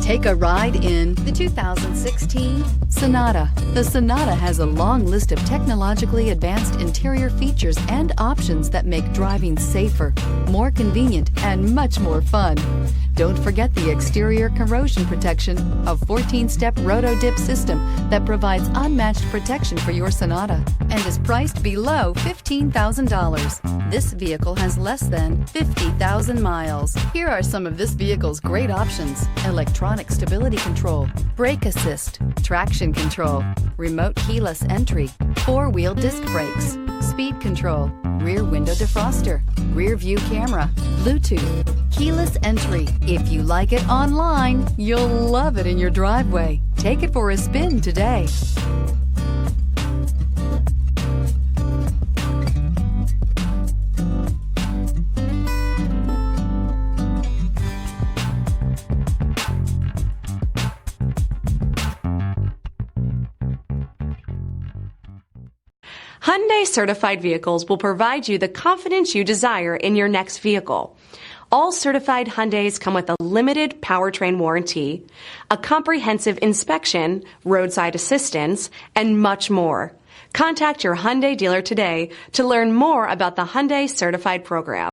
Take a ride in the 2016 Sonata. The Sonata has a long list of technologically advanced interior features and options that make driving safer, more convenient, and much more fun. Don't forget the exterior corrosion protection, a 14-step roto-dip system that provides unmatched protection for your Sonata and is priced below $15,000. This vehicle has less than 50,000 miles. Here are some of this vehicle's great options: electronic stability control, brake assist, traction control, remote keyless entry, four-wheel disc brakes, speed control, rear window defroster, rear view camera, Bluetooth, keyless entry. If you like it online, you'll love it in your driveway. Take it for a spin today. Hyundai certified vehicles will provide you the confidence you desire in your next vehicle. All certified Hyundais come with a limited powertrain warranty, a comprehensive inspection, roadside assistance, and much more. Contact your Hyundai dealer today to learn more about the Hyundai certified program.